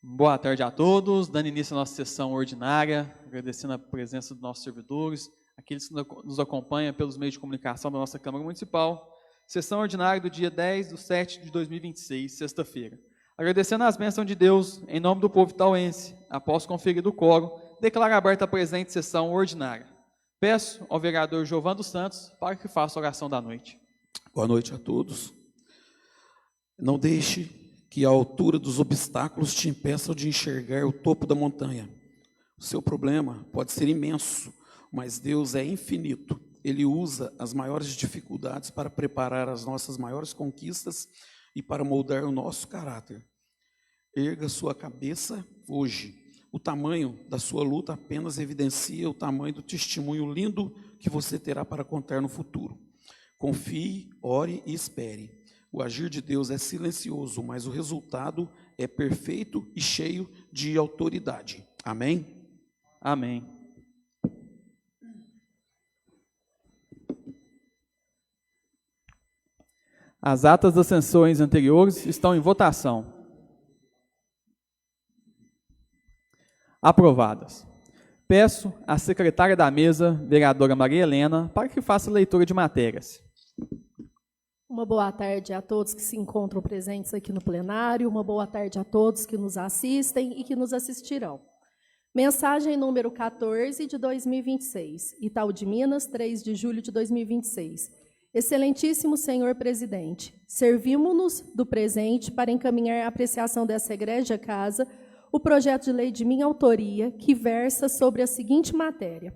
Boa tarde a todos, dando início à nossa sessão ordinária, agradecendo a presença dos nossos servidores, aqueles que nos acompanham pelos meios de comunicação da nossa Câmara Municipal. Sessão ordinária do dia 10/7/2026, sexta-feira. Agradecendo as bênçãos de Deus, em nome do povo itauense, após conferir do quórum, declaro aberta a presente sessão ordinária. Peço ao vereador Giovando dos Santos para que faça a oração da noite. Boa noite a todos. Não deixe que a altura dos obstáculos te impeçam de enxergar o topo da montanha. O seu problema pode ser imenso, mas Deus é infinito. Ele usa as maiores dificuldades para preparar as nossas maiores conquistas e para moldar o nosso caráter. Erga sua cabeça hoje. O tamanho da sua luta apenas evidencia o tamanho do testemunho lindo que você terá para contar no futuro. Confie, ore e espere. O agir de Deus é silencioso, mas o resultado é perfeito e cheio de autoridade. Amém? Amém. As atas das sessões anteriores estão em votação. Aprovadas. Peço à secretária da mesa, vereadora Maria Helena, para que faça a leitura de matérias. Uma boa tarde a todos que se encontram presentes aqui no plenário, uma boa tarde a todos que nos assistem e que nos assistirão. Mensagem número 14 de 2026, Itaú de Minas, 3 de julho de 2026. Excelentíssimo senhor presidente, servimos-nos do presente para encaminhar a apreciação dessa egrégia casa o projeto de lei de minha autoria, que versa sobre a seguinte matéria.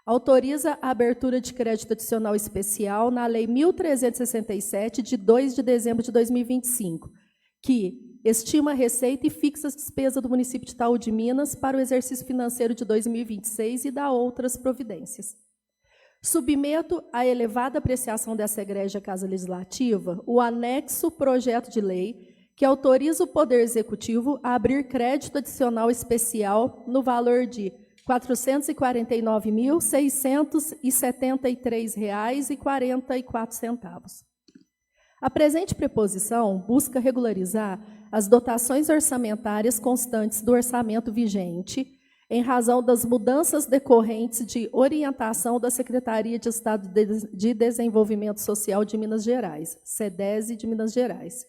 Autoriza a abertura de crédito adicional especial na Lei 1.367, de 2 de dezembro de 2025, que estima a receita e fixa as despesas do município de Itaú de Minas para o exercício financeiro de 2026 e dá outras providências. Submeto à elevada apreciação dessa egrégia Casa Legislativa o anexo projeto de lei que autoriza o Poder Executivo a abrir crédito adicional especial no valor de R$ 449.673,44. A presente preposição busca regularizar as dotações orçamentárias constantes do orçamento vigente, em razão das mudanças decorrentes de orientação da Secretaria de Estado de Desenvolvimento Social de Minas Gerais, SEDESE de Minas Gerais.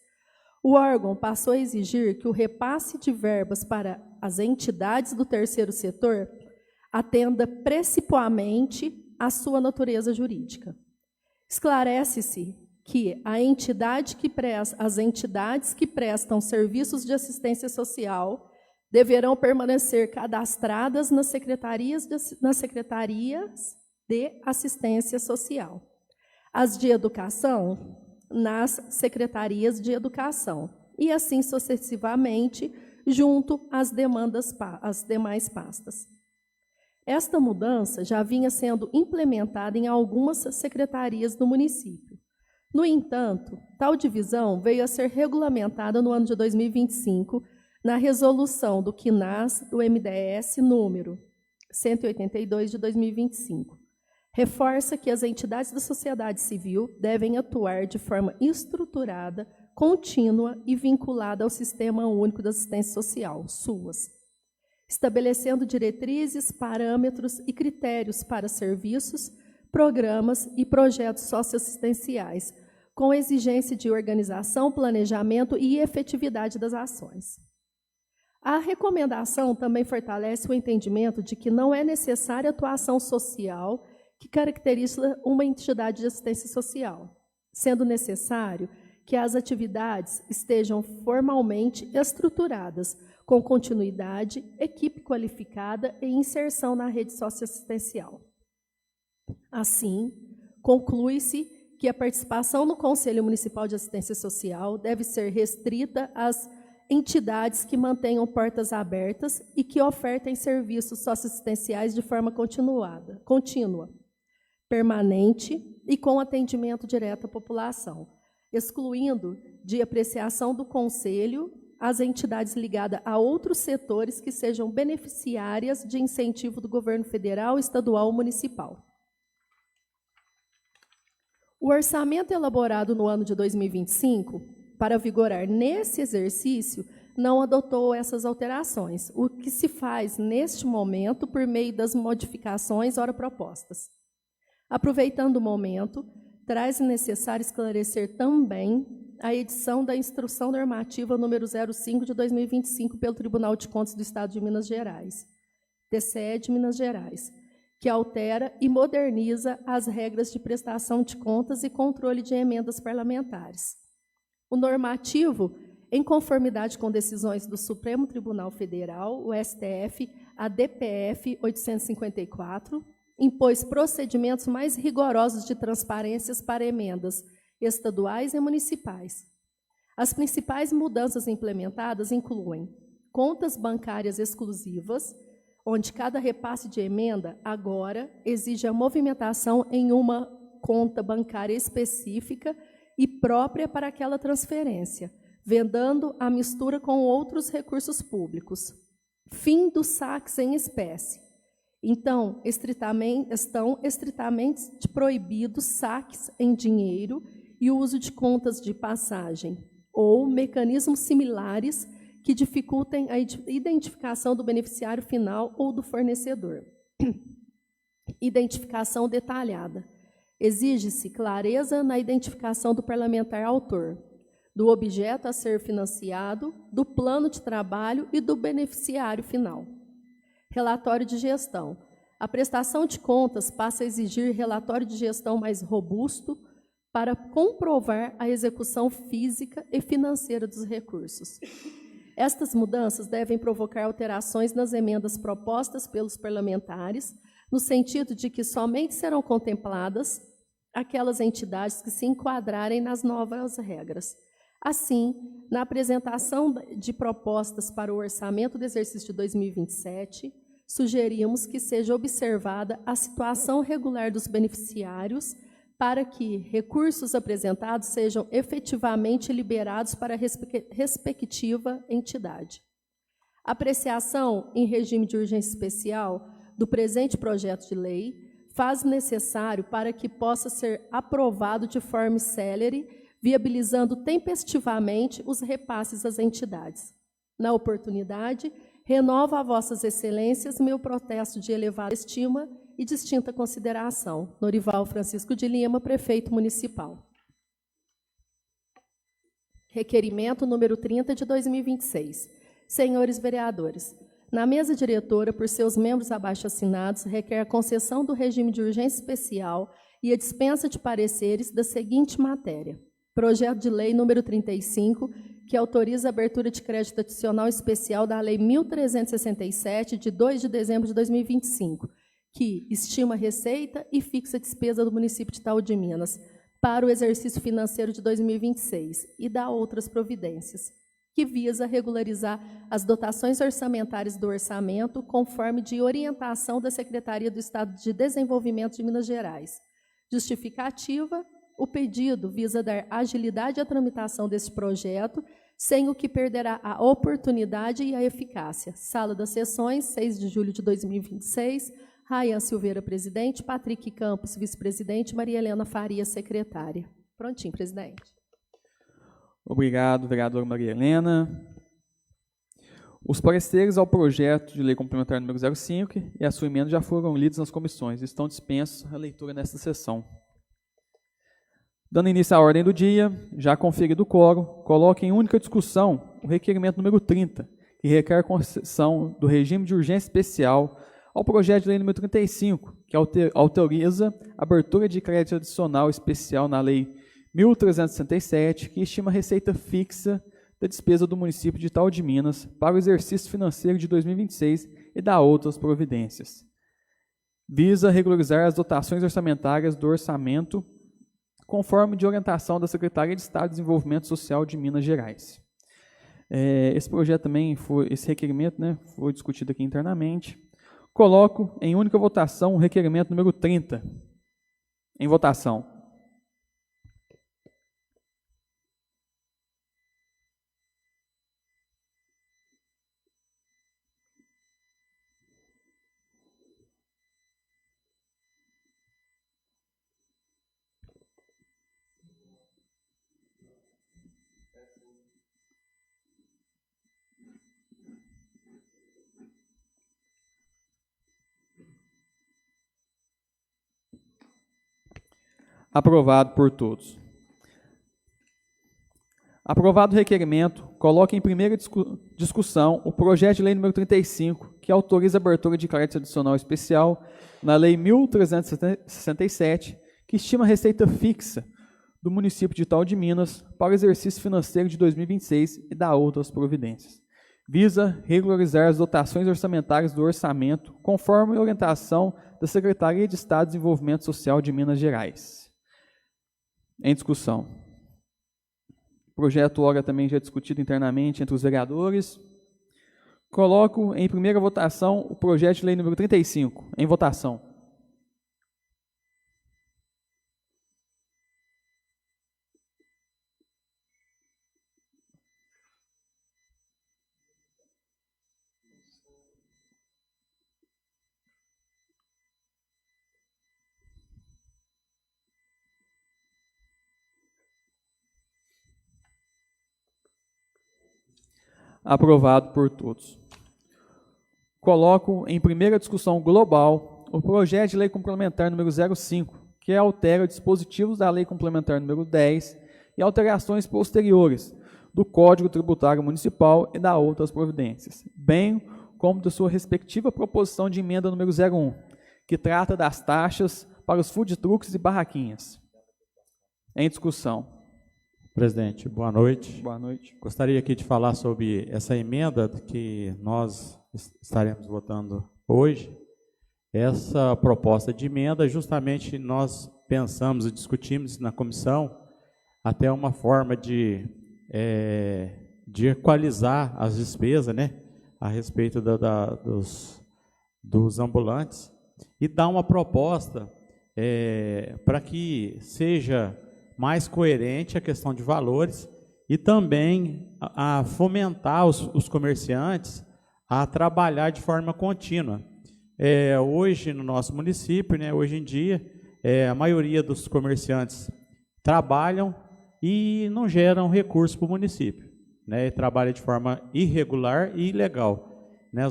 O órgão passou a exigir que o repasse de verbas para as entidades do terceiro setor atenda principalmente à sua natureza jurídica. Esclarece-se que as entidades que prestam serviços de assistência social deverão permanecer cadastradas nas secretarias de assistência social. As de educação, nas secretarias de educação, e assim sucessivamente, junto às demais pastas. Esta mudança já vinha sendo implementada em algumas secretarias do município. No entanto, tal divisão veio a ser regulamentada no ano de 2025, na resolução do CNAS do MDS número 182 de 2025. Reforça que as entidades da sociedade civil devem atuar de forma estruturada, contínua e vinculada ao Sistema Único de Assistência Social, SUAS, estabelecendo diretrizes, parâmetros e critérios para serviços, programas e projetos socioassistenciais, com exigência de organização, planejamento e efetividade das ações. A recomendação também fortalece o entendimento de que não é necessária atuação social que caracteriza uma entidade de assistência social, sendo necessário que as atividades estejam formalmente estruturadas, com continuidade, equipe qualificada e inserção na rede socioassistencial. Assim, conclui-se que a participação no Conselho Municipal de Assistência Social deve ser restrita às entidades que mantenham portas abertas e que ofertem serviços socioassistenciais de forma contínua, permanente e com atendimento direto à população, excluindo de apreciação do Conselho as entidades ligadas a outros setores que sejam beneficiárias de incentivo do governo federal, estadual ou municipal. O orçamento elaborado no ano de 2025 para vigorar nesse exercício, não adotou essas alterações, o que se faz neste momento por meio das modificações ora propostas. Aproveitando o momento, traz necessário esclarecer também a edição da Instrução Normativa número 05 de 2025 pelo Tribunal de Contas do Estado de Minas Gerais, TCE de Minas Gerais, que altera e moderniza as regras de prestação de contas e controle de emendas parlamentares. O normativo, em conformidade com decisões do Supremo Tribunal Federal, o STF, a DPF 854, impôs procedimentos mais rigorosos de transparências para emendas estaduais e municipais. As principais mudanças implementadas incluem contas bancárias exclusivas, onde cada repasse de emenda agora exige a movimentação em uma conta bancária específica e própria para aquela transferência, vedando a mistura com outros recursos públicos. Fim dos saques em espécie. Então, estão estritamente proibidos saques em dinheiro e o uso de contas de passagem ou mecanismos similares que dificultem a identificação do beneficiário final ou do fornecedor. Identificação detalhada. Exige-se clareza na identificação do parlamentar autor, do objeto a ser financiado, do plano de trabalho e do beneficiário final. Relatório de gestão. A prestação de contas passa a exigir relatório de gestão mais robusto para comprovar a execução física e financeira dos recursos. Estas mudanças devem provocar alterações nas emendas propostas pelos parlamentares, no sentido de que somente serão contempladas aquelas entidades que se enquadrarem nas novas regras. Assim, na apresentação de propostas para o orçamento do exercício de 2027, sugerimos que seja observada a situação regular dos beneficiários para que recursos apresentados sejam efetivamente liberados para a respectiva entidade. Apreciação em regime de urgência especial do presente projeto de lei faz necessário para que possa ser aprovado de forma célere, viabilizando tempestivamente os repasses às entidades. Na oportunidade, renovo a vossas excelências meu protesto de elevada estima e distinta consideração. Norival Francisco de Lima, prefeito municipal. Requerimento número 30 de 2026. Senhores vereadores, na mesa diretora, por seus membros abaixo-assinados, requer a concessão do regime de urgência especial e a dispensa de pareceres da seguinte matéria. Projeto de lei número 35, que autoriza a abertura de crédito adicional especial da Lei 1.367, de 2 de dezembro de 2025, que estima a receita e fixa a despesa do município de Itaú de Minas para o exercício financeiro de 2026 e dá outras providências, que visa regularizar as dotações orçamentárias do orçamento conforme de orientação da Secretaria do Estado de Desenvolvimento de Minas Gerais. Justificativa: o pedido visa dar agilidade à tramitação deste projeto, sem o que perderá a oportunidade e a eficácia. Sala das Sessões, 6 de julho de 2026, Rayan Silveira, presidente, Patrick Campos, vice-presidente, Maria Helena Faria, secretária. Prontinho, presidente. Obrigado, vereadora Maria Helena. Os pareceres ao projeto de lei complementar número 05 e a sua emenda já foram lidos nas comissões. Estão dispensos a leitura nesta sessão. Dando início à ordem do dia, já conferido o quórum, coloque em única discussão o requerimento número 30, que requer a concessão do regime de urgência especial ao projeto de lei número 35, que autoriza a abertura de crédito adicional especial na lei 1.367, que estima a receita fixa da despesa do município de Itaú de Minas para o exercício financeiro de 2026 e dá outras providências. Visa regularizar as dotações orçamentárias do orçamento conforme de orientação da Secretaria de Estado de Desenvolvimento Social de Minas Gerais. Esse projeto também esse requerimento, foi discutido aqui internamente. Coloco em única votação o requerimento número 30. Em votação. Aprovado por todos. Aprovado o requerimento, coloca em primeira discussão o projeto de lei número 35, que autoriza a abertura de crédito adicional especial na Lei 1.367, que estima a receita fixa do município de Itaú de Minas para o exercício financeiro de 2026 e dá outras providências. Visa regularizar as dotações orçamentárias do orçamento, conforme a orientação da Secretaria de Estado de Desenvolvimento Social de Minas Gerais. Em discussão. O projeto ora também já discutido internamente entre os vereadores. Coloco em primeira votação o projeto de lei número 35, em votação. Aprovado por todos. Coloco em primeira discussão global o projeto de lei complementar número 05, que altera dispositivos da lei complementar número 10 e alterações posteriores do Código Tributário Municipal e da outras providências, bem como da sua respectiva proposição de emenda número 01, que trata das taxas para os food trucks e barraquinhas. Em discussão. Presidente, boa noite. Boa noite. Gostaria aqui de falar sobre essa emenda que nós estaremos votando hoje. Essa proposta de emenda, justamente nós pensamos e discutimos na comissão até uma forma de equalizar as despesas, né, a respeito dos ambulantes e dar uma proposta para que seja mais coerente a questão de valores e também a fomentar os comerciantes a trabalhar de forma contínua. Hoje, no nosso município, né, hoje em dia, a maioria dos comerciantes trabalham e não geram recurso para o município, né, trabalha de forma irregular e ilegal. Né,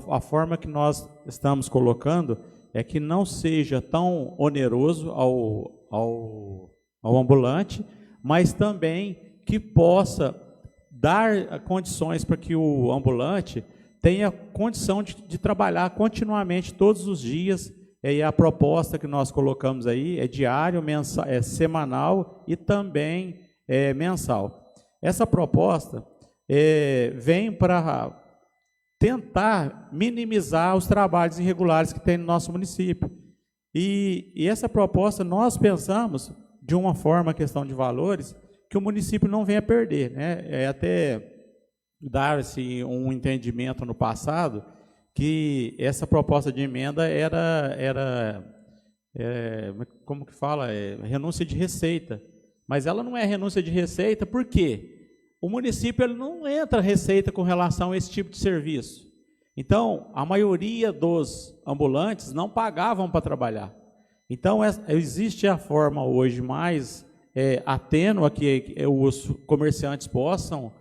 a forma que nós estamos colocando é que não seja tão oneroso ao ambulante, mas também que possa dar condições para que o ambulante tenha condição de trabalhar continuamente todos os dias. E a proposta que nós colocamos aí é diário, mensal, semanal e também mensal. Essa proposta vem para tentar minimizar os trabalhos irregulares que tem no nosso município. E essa proposta nós pensamos de uma forma, a questão de valores, que o município não venha perder, né? Até dar-se um entendimento no passado que essa proposta de emenda era como que fala? Renúncia de receita. Mas ela não é renúncia de receita, por quê? O município ele não entra receita com relação a esse tipo de serviço. Então, a maioria dos ambulantes não pagavam para trabalhar. Então, existe a forma hoje mais atênua que os comerciantes possam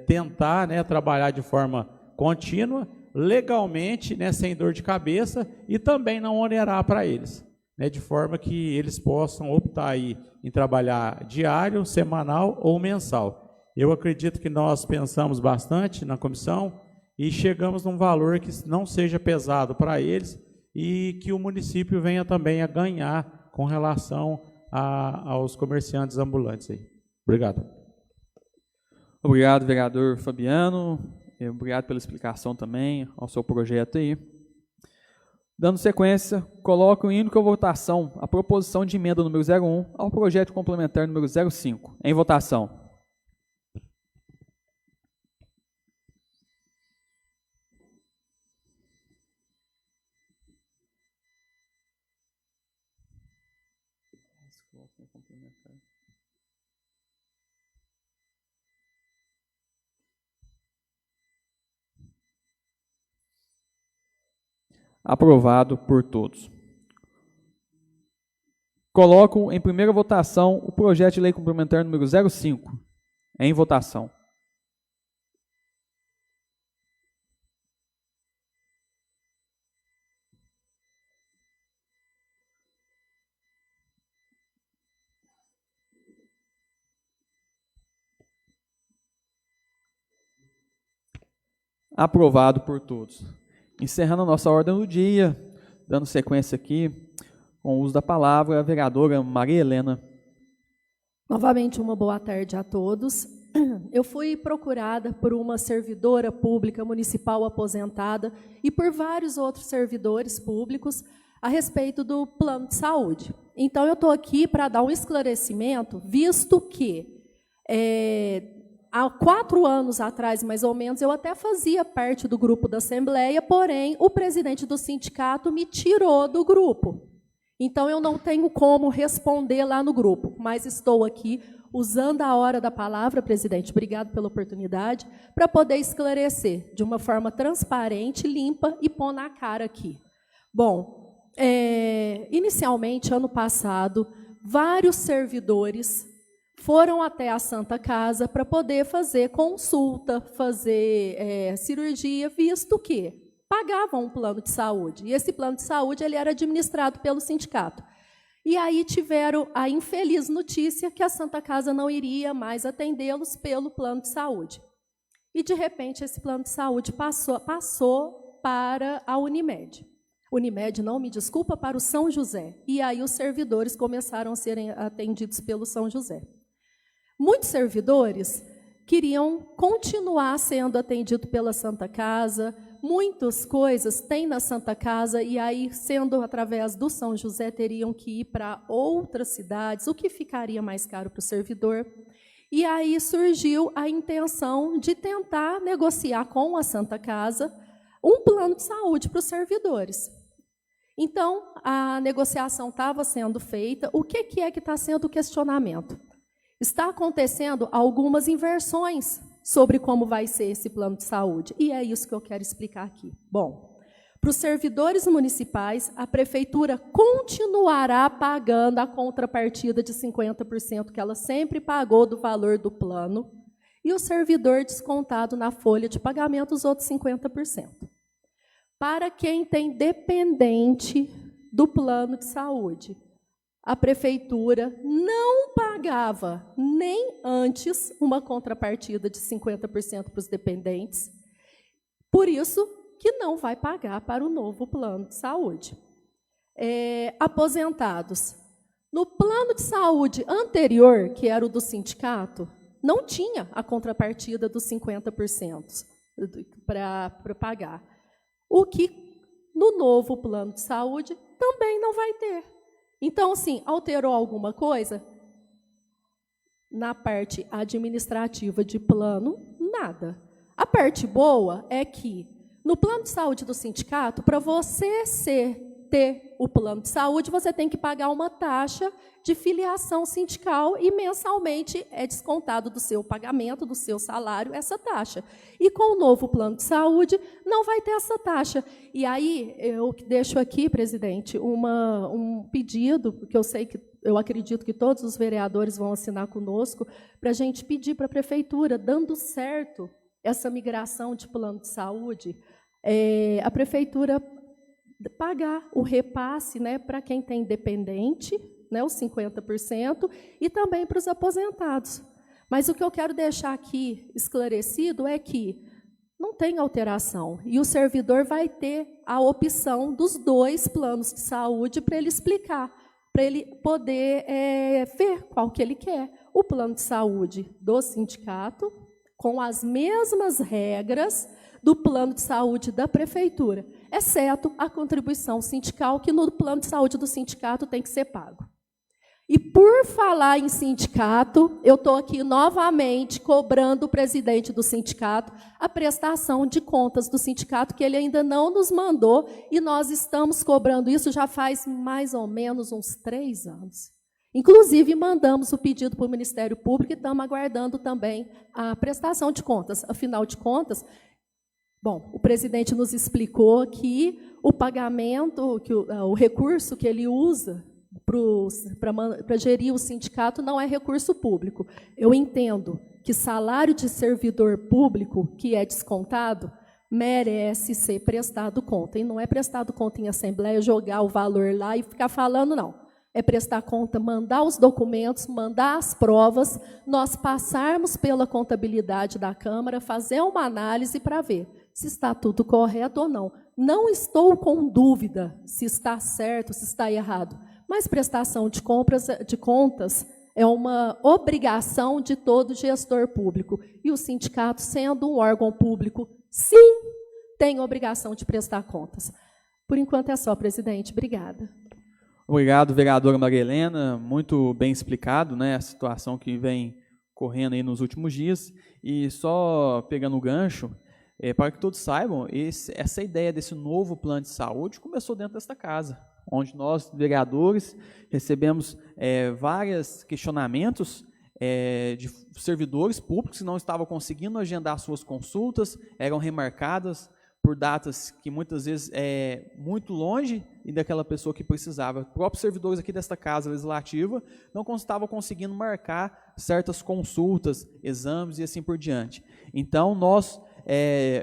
tentar, né, trabalhar de forma contínua, legalmente, né, sem dor de cabeça e também não onerar para eles, né, de forma que eles possam optar aí em trabalhar diário, semanal ou mensal. Eu acredito que nós pensamos bastante na comissão e chegamos num valor que não seja pesado para eles, e que o município venha também a ganhar com relação aos comerciantes ambulantes aí. Obrigado. Obrigado, vereador Fabiano. Obrigado pela explicação também ao seu projeto aí. Dando sequência, coloco em única votação a proposição de emenda número 01 ao projeto complementar número 05. Em votação. Aprovado por todos. Coloco em primeira votação o projeto de lei complementar número 05. Em votação. Aprovado por todos. Encerrando a nossa ordem do dia, dando sequência aqui, com o uso da palavra, a vereadora Maria Helena. Novamente, uma boa tarde a todos. Eu fui procurada por uma servidora pública municipal aposentada e por vários outros servidores públicos a respeito do plano de saúde. Então, eu estou aqui para dar um esclarecimento, visto que há 4 anos atrás, mais ou menos, eu até fazia parte do grupo da Assembleia, porém, o presidente do sindicato me tirou do grupo. Então, eu não tenho como responder lá no grupo, mas estou aqui usando a hora da palavra, presidente, obrigado pela oportunidade, para poder esclarecer de uma forma transparente, limpa e pôr na cara aqui. Bom, inicialmente, ano passado, vários servidores foram até a Santa Casa para poder fazer consulta, fazer cirurgia, visto que pagavam um plano de saúde. E esse plano de saúde ele era administrado pelo sindicato. E aí tiveram a infeliz notícia que a Santa Casa não iria mais atendê-los pelo plano de saúde. E, de repente, esse plano de saúde passou para a Unimed. Unimed, não, me desculpa, para o São José. E aí os servidores começaram a serem atendidos pelo São José. Muitos servidores queriam continuar sendo atendidos pela Santa Casa, muitas coisas tem na Santa Casa, e aí, sendo através do São José, teriam que ir para outras cidades, o que ficaria mais caro para o servidor. E aí surgiu a intenção de tentar negociar com a Santa Casa um plano de saúde para os servidores. Então, a negociação estava sendo feita. O que é que está sendo o questionamento? Está acontecendo algumas inversões sobre como vai ser esse plano de saúde. E é isso que eu quero explicar aqui. Bom, para os servidores municipais, a prefeitura continuará pagando a contrapartida de 50% que ela sempre pagou do valor do plano, e o servidor descontado na folha de pagamento os outros 50%. Para quem tem dependente do plano de saúde, a prefeitura não pagava nem antes uma contrapartida de 50% para os dependentes, por isso que não vai pagar para o novo plano de saúde. Aposentados. No plano de saúde anterior, que era o do sindicato, não tinha a contrapartida dos 50% para pagar. O que no novo plano de saúde também não vai ter. Então, assim, alterou alguma coisa? Na parte administrativa de plano, nada. A parte boa é que, no plano de saúde do sindicato, para você ter o plano de saúde, você tem que pagar uma taxa de filiação sindical e mensalmente é descontado do seu pagamento, do seu salário, essa taxa. E com o novo plano de saúde, não vai ter essa taxa. E aí, eu deixo aqui, presidente, um pedido, porque eu acredito que todos os vereadores vão assinar conosco, para a gente pedir para a prefeitura, dando certo essa migração de plano de saúde, a prefeitura pagar o repasse, né, para quem tem dependente, né, os 50%, e também para os aposentados. Mas o que eu quero deixar aqui esclarecido é que não tem alteração, e o servidor vai ter a opção dos 2 planos de saúde para ele explicar, para ele poder ver qual que ele quer. O plano de saúde do sindicato, com as mesmas regras do plano de saúde da prefeitura, exceto a contribuição sindical, que no plano de saúde do sindicato tem que ser pago. E por falar em sindicato, eu estou aqui novamente cobrando o presidente do sindicato a prestação de contas do sindicato, que ele ainda não nos mandou, e nós estamos cobrando isso já faz mais ou menos uns 3 anos. Inclusive, mandamos o pedido para o Ministério Público e estamos aguardando também a prestação de contas. Afinal de contas, bom, o presidente nos explicou que o pagamento, que o recurso que ele usa para gerir o sindicato não é recurso público. Eu entendo que salário de servidor público que é descontado merece ser prestado conta. E não é prestado conta em assembleia, jogar o valor lá e ficar falando, não. É prestar conta, mandar os documentos, mandar as provas, nós passarmos pela contabilidade da Câmara, fazer uma análise para ver se está tudo correto ou não. Não estou com dúvida se está certo, se está errado, mas prestação de contas é uma obrigação de todo gestor público. E o sindicato, sendo um órgão público, sim, tem obrigação de prestar contas. Por enquanto é só, presidente. Obrigada. Obrigado, vereadora Maria Helena. Muito bem explicado, né, a situação que vem correndo aí nos últimos dias. E só pegando o gancho, para que todos saibam, essa ideia desse novo plano de saúde começou dentro desta casa, onde nós, vereadores, recebemos vários questionamentos de servidores públicos que não estavam conseguindo agendar suas consultas, eram remarcadas por datas que muitas vezes muito longe e daquela pessoa que precisava. Próprios servidores aqui desta Casa Legislativa não estavam conseguindo marcar certas consultas, exames e assim por diante. Então, nós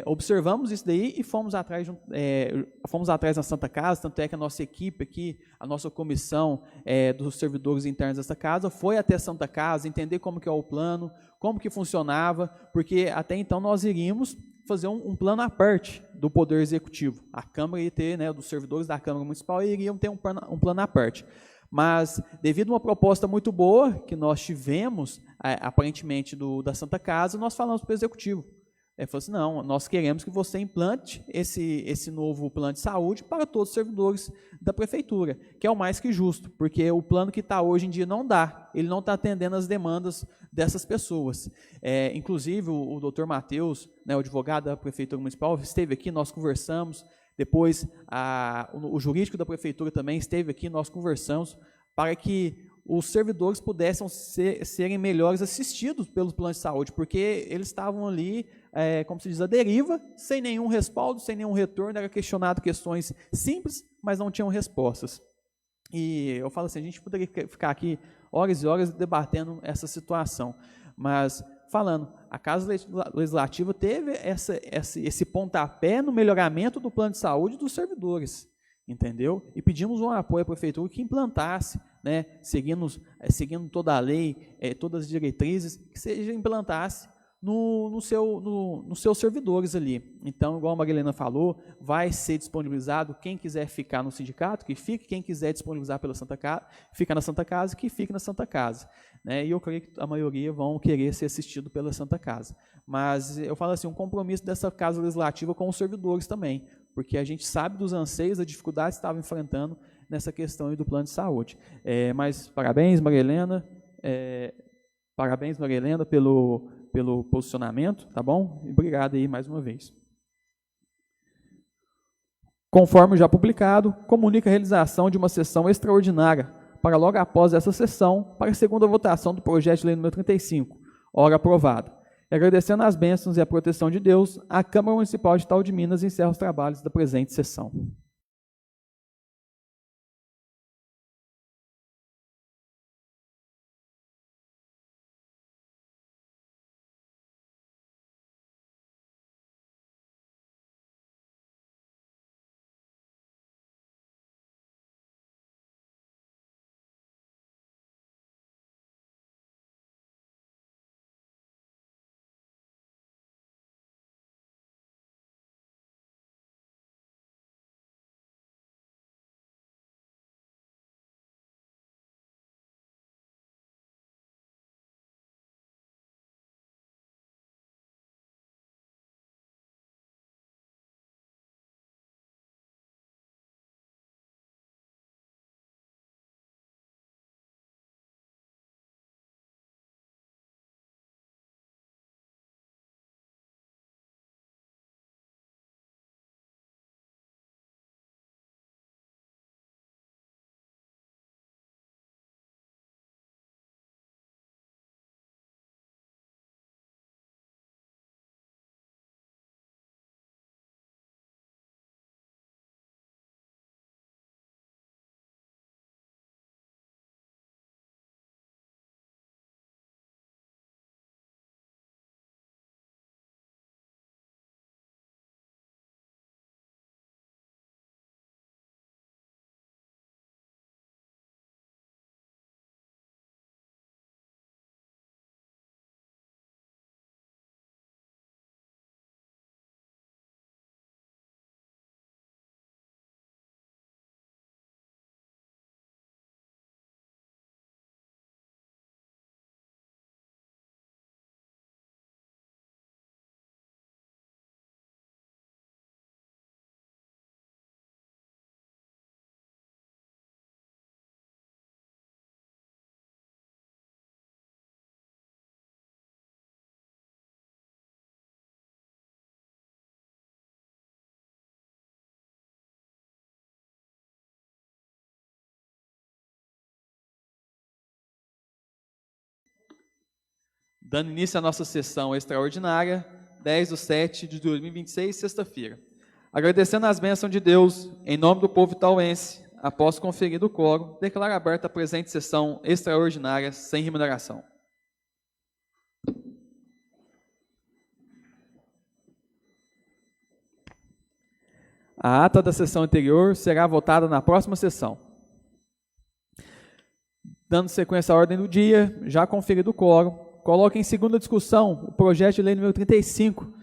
observamos isso daí e fomos atrás na Santa Casa, tanto é que a nossa equipe aqui, a nossa comissão dos servidores internos desta casa, foi até a Santa Casa, entender como que é o plano, como que funcionava, porque até então nós iríamos fazer um plano à parte do Poder Executivo. A Câmara ia ter, né, dos servidores da Câmara Municipal iriam ter um plano à parte. Mas, devido a uma proposta muito boa que nós tivemos, aparentemente, da Santa Casa, nós falamos para o Executivo. Ele falou assim, não, nós queremos que você implante esse novo plano de saúde para todos os servidores da Prefeitura, que é o mais que justo, porque o plano que está hoje em dia não dá, ele não está atendendo as demandas dessas pessoas. Inclusive, o doutor Matheus, né, o advogado da Prefeitura Municipal, esteve aqui, nós conversamos, depois o jurídico da Prefeitura também esteve aqui, nós conversamos, para que os servidores pudessem serem melhores assistidos pelos planos de saúde, porque eles estavam ali, como se diz, à deriva, sem nenhum respaldo, sem nenhum retorno, era questionado questões simples, mas não tinham respostas. E eu falo assim, a gente poderia ficar aqui horas e horas debatendo essa situação, mas falando, a Casa Legislativa teve esse pontapé no melhoramento do plano de saúde dos servidores, entendeu? E pedimos um apoio à Prefeitura que implantasse, né, seguindo toda a lei, todas as diretrizes, que seja implantasse nos seus servidores ali. Então, igual a Maria Helena falou, vai ser disponibilizado, quem quiser ficar no sindicato, que fique, quem quiser disponibilizar pela Santa Casa, fica na Santa Casa, que fique na Santa Casa. Né? E eu creio que a maioria vão querer ser assistido pela Santa Casa. Mas eu falo assim, um compromisso dessa Casa Legislativa com os servidores também, porque a gente sabe dos anseios, das dificuldades que estavam enfrentando nessa questão aí do plano de saúde. Mas parabéns, Maria Helena, pelo posicionamento, tá bom? E obrigado aí mais uma vez. Conforme já publicado, comunica a realização de uma sessão extraordinária para logo após essa sessão, para a segunda votação do projeto de lei número 35, ora aprovado. E agradecendo as bênçãos e a proteção de Deus, a Câmara Municipal de Itaú de Minas encerra os trabalhos da presente sessão. Dando início à nossa sessão extraordinária, 10/7 de 2026, sexta-feira. Agradecendo as bênçãos de Deus, em nome do povo itauense, após conferir do quórum, declaro aberta a presente sessão extraordinária sem remuneração. A ata da sessão anterior será votada na próxima sessão. Dando sequência à ordem do dia, já conferido o quórum, coloco em segunda discussão o projeto de lei número 35,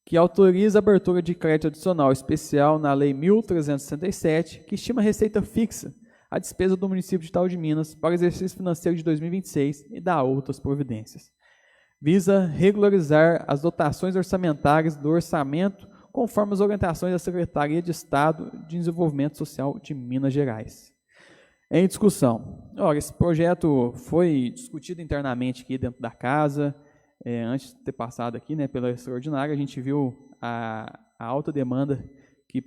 que autoriza a abertura de crédito adicional especial na Lei 1.367, que estima receita fixa à despesa do município de Itaú de Minas para o exercício financeiro de 2026 e dá outras providências. Visa regularizar as dotações orçamentárias do orçamento conforme as orientações da Secretaria de Estado de Desenvolvimento Social de Minas Gerais. Em discussão. Ora, esse projeto foi discutido internamente aqui dentro da casa. Antes de ter passado aqui, né, pela extraordinária, a gente viu a alta demanda que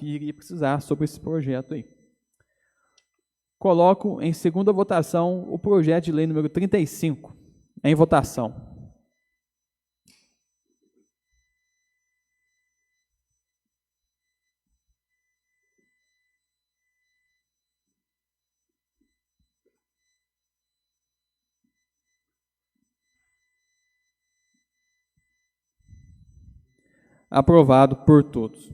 iria precisar sobre esse projeto aí. Coloco em segunda votação o projeto de lei número 35, em votação. Aprovado por todos.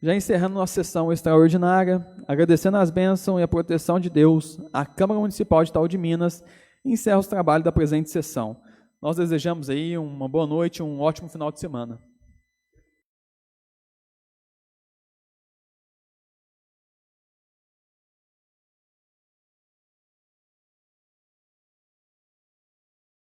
Já encerrando nossa sessão extraordinária, agradecendo as bênçãos e a proteção de Deus, a Câmara Municipal de Itaú de Minas encerra os trabalhos da presente sessão. Nós desejamos aí uma boa noite, um ótimo final de semana.